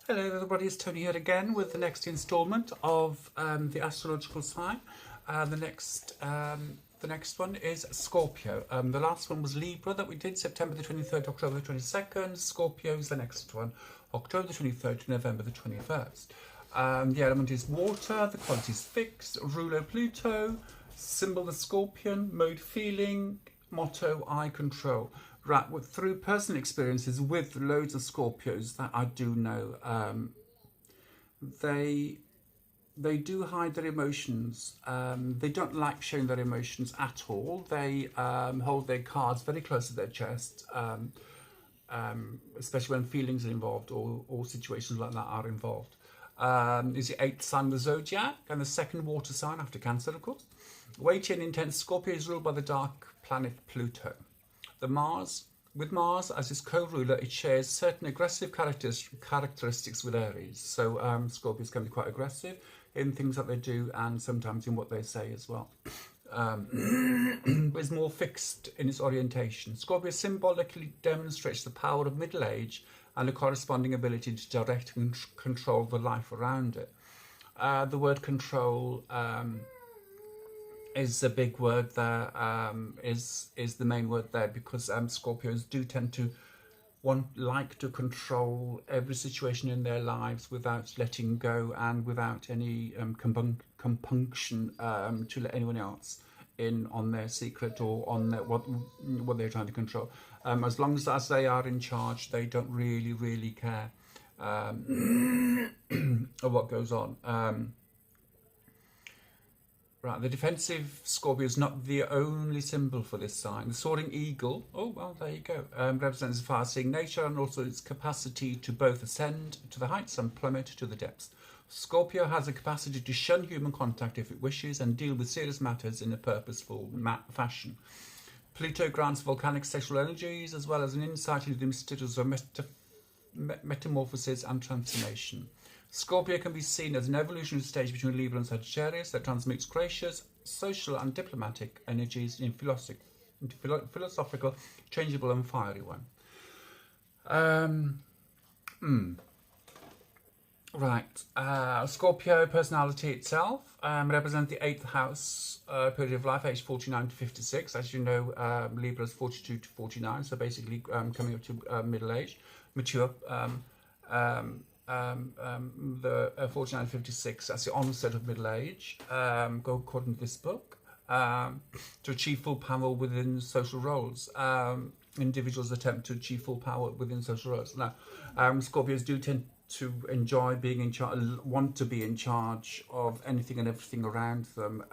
Hello everybody, it's Tony here again with the next instalment of the astrological sign. The next one is Scorpio. The last one was Libra that we did, September the 23rd, October the 22nd. Scorpio is the next one, October the 23rd to November the 21st. The element is water, the quality is fixed, ruler Pluto, symbol the scorpion, mode feeling, motto I control. Right, through personal experiences with loads of Scorpios that I do know, they do hide their emotions. They don't like showing their emotions at all. They hold their cards very close to their chest, especially when feelings are involved or situations like that are involved. Is the 8th sign of the zodiac and the 2nd water sign after Cancer, of course. Weighty and intense, Scorpio is ruled by the dark planet Pluto. With Mars as its co-ruler, it shares certain aggressive characteristics with Aries. So Scorpios can be quite aggressive in things that they do and sometimes in what they say as well. It's more fixed in its orientation. Scorpio symbolically demonstrates the power of middle age and the corresponding ability to direct and control the life around it. The word control is a big word there, is the main word there, because Scorpios do tend to like to control every situation in their lives without letting go and without any compunction to let anyone else in on their secret or on their, what they're trying to control. As long as they are in charge, they don't really care of what goes on. Right, the defensive Scorpio is not the only symbol for this sign. The soaring eagle, oh well, there you go, represents a far-seeing nature and also its capacity to both ascend to the heights and plummet to the depths. Scorpio has a capacity to shun human contact if it wishes and deal with serious matters in a purposeful fashion. Pluto grants volcanic sexual energies as well as an insight into the mysteries of metamorphosis and transformation. Scorpio can be seen as an evolutionary stage between Libra and Sagittarius that transmutes gracious, social and diplomatic energies into philosophical, changeable and fiery one. Right, Scorpio personality itself represents the 8th house period of life, age 49 to 56. As you know, Libra is 42 to 49, so basically coming up to middle age, mature. The 49 to 56, that's the onset of middle age, according to this book, to achieve full power within social roles. Individuals attempt to achieve full power within social roles. Now, Scorpios do tend to enjoy being in charge, want to be in charge of anything and everything around them.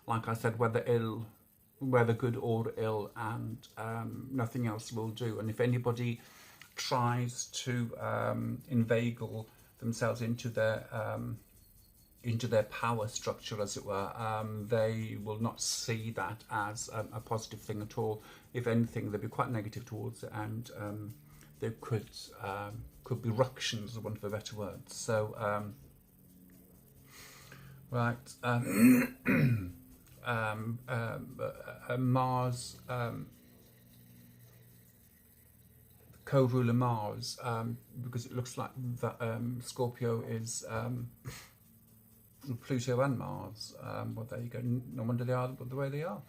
Like I said, whether good or ill, and nothing else will do. And if anybody tries to inveigle themselves into their power structure, as it were, they will not see that as a positive thing at all. If anything, they'll be quite negative towards it, and there could be ructions, for want of a better word. So, right, Mars. Co-ruler Mars, because it looks like that Scorpio is Pluto and Mars. Well, there you go. No wonder they are the way they are.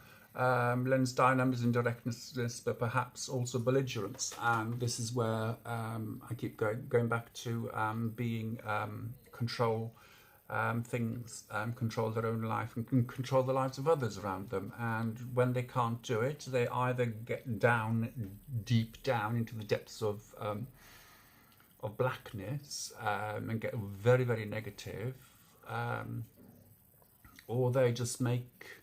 Lends dynamism and directness, but perhaps also belligerence. And this is where I keep going back to being control things, control their own life and control the lives of others around them. And when they can't do it, they either get deep down into the depths of blackness and get very, very negative, or they just make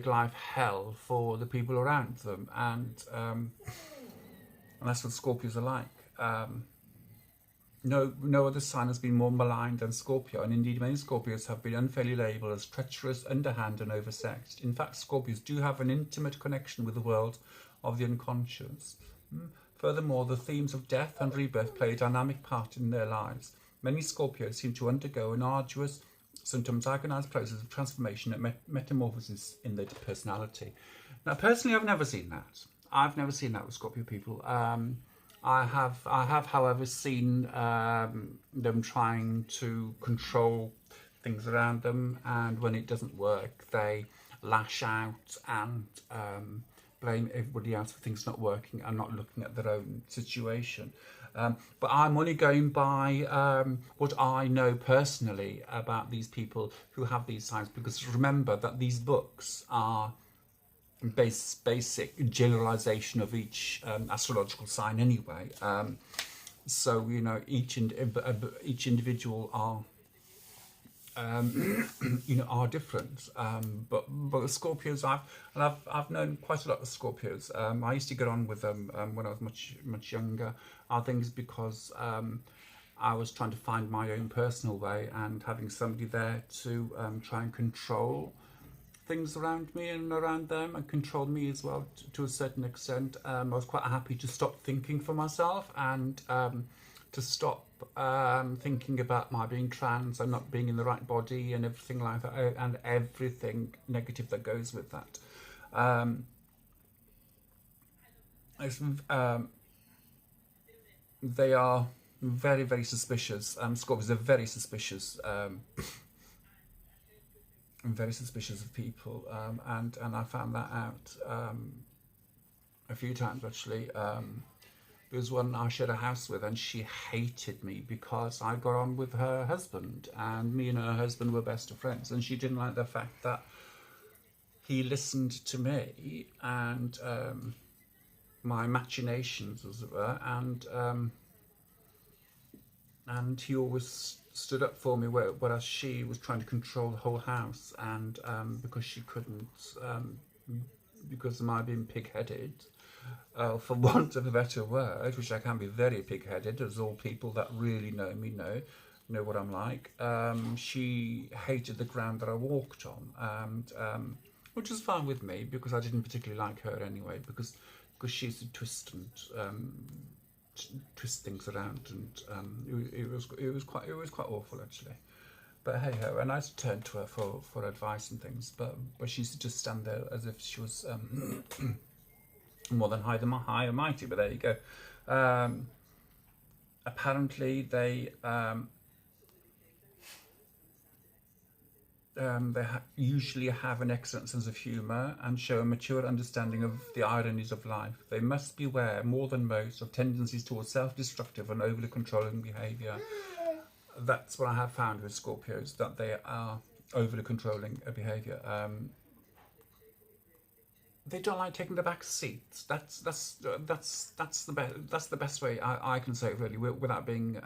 life hell for the people around them. And that's what Scorpios are like. No other sign has been more maligned than Scorpio, and indeed many Scorpios have been unfairly labelled as treacherous, underhand and oversexed. In fact, Scorpios do have an intimate connection with the world of the unconscious. Furthermore, the themes of death and rebirth play a dynamic part in their lives. Many Scorpios seem to undergo an arduous, sometimes agonised process of transformation and metamorphosis in their personality. Now, personally, I've never seen that. I've never seen that with Scorpio people. I have, however, seen them trying to control things around them, and when it doesn't work, they lash out and blame everybody else for things not working and not looking at their own situation. But I'm only going by what I know personally about these people who have these signs, because remember that these books are basic generalization of each astrological sign anyway. So each individual are are different. But the Scorpios, I've known quite a lot of Scorpios. I used to get on with them when I was much younger. I think it's because I was trying to find my own personal way, and having somebody there to try and control things around me and around them, and control me as well to a certain extent. I was quite happy to stop thinking for myself, and to stop thinking about my being trans and not being in the right body and everything like that, and everything negative that goes with that. It's, they are very, very suspicious. Scorpios are very suspicious. Very suspicious of people, and I found that out a few times actually. There was one I shared a house with, and she hated me because I got on with her husband, and me and her husband were best of friends, and she didn't like the fact that he listened to me and my machinations, as it were, and he always stood up for me, whereas she was trying to control the whole house, and because she couldn't, because of my being pig-headed, for want of a better word, which I can be very pig-headed, as all people that really know me know what I'm like. She hated the ground that I walked on, and which was fine with me, because I didn't particularly like her anyway, because she used to twist things around, and it was quite awful actually. But hey ho, and I used to turn to her for advice and things, but she used to just stand there as if she was more than high and mighty. But there you go. Apparently they usually have an excellent sense of humour and show a mature understanding of the ironies of life. They must beware, more than most, of tendencies towards self-destructive and overly controlling behaviour. That's what I have found with Scorpios, that they are overly controlling behaviour. They don't like taking the back seats. That's the best way I can say it, really, without being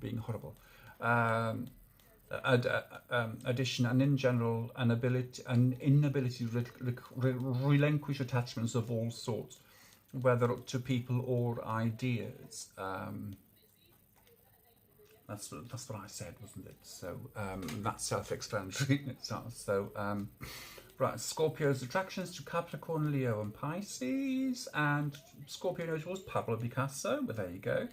being horrible. Addition, and in general, an inability to relinquish attachments of all sorts, whether to people or ideas. That's what I said, wasn't it? So that's self-explanatory in itself. So right, Scorpio's attractions to Capricorn, Leo, and Pisces, and Scorpio knows was Pablo Picasso. But there you go.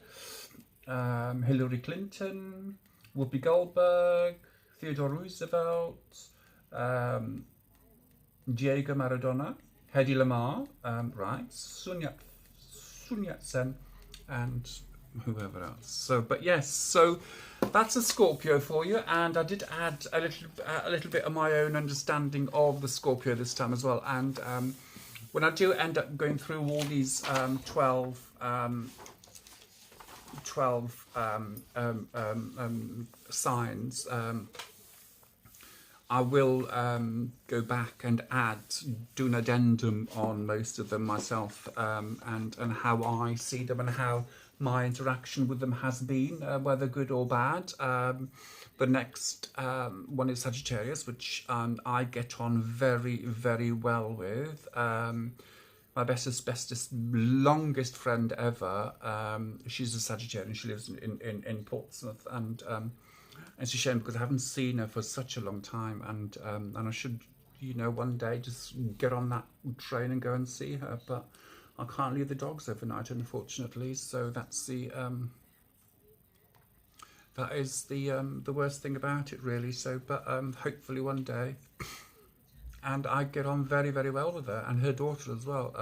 Hillary Clinton, Whoopi Goldberg, Theodore Roosevelt, Diego Maradona, Hedy Lamarr, right, Sun Yat-sen, and whoever else. So, but yes, so that's a Scorpio for you, and I did add a little bit of my own understanding of the Scorpio this time as well. And when I do end up going through all these 12 signs, I will go back and do an addendum on most of them myself, and how I see them and how my interaction with them has been, whether good or bad. The next one is Sagittarius, which I get on very, very well with. My bestest, longest friend ever. She's a Sagittarian. She lives in Portsmouth, and it's a shame because I haven't seen her for such a long time, and I should, one day just get on that train and go and see her. But I can't leave the dogs overnight, unfortunately. So that's that is the worst thing about it, really. So, but hopefully one day and I get on very, very well with her, and her daughter as well.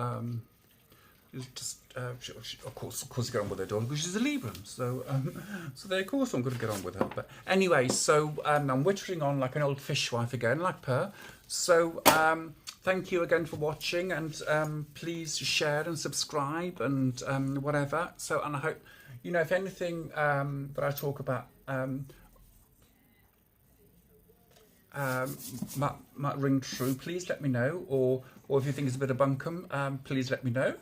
Of course, you get on with her daughter because she's a Libra. So, of course, I'm going to get on with her. But anyway, so I'm wittering on like an old fishwife again, like per. So, thank you again for watching, and please share and subscribe and whatever. So, and I hope, you know, if anything that I talk about might ring true, please let me know, or if you think it's a bit of bunkum, please let me know.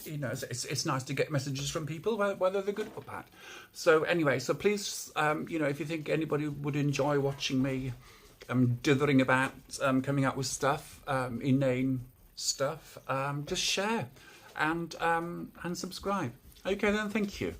You know, it's nice to get messages from people, whether they're good or bad. So anyway, so please, you know, if you think anybody would enjoy watching me dithering about, coming up with stuff, inane stuff, just share and subscribe. Okay then, thank you.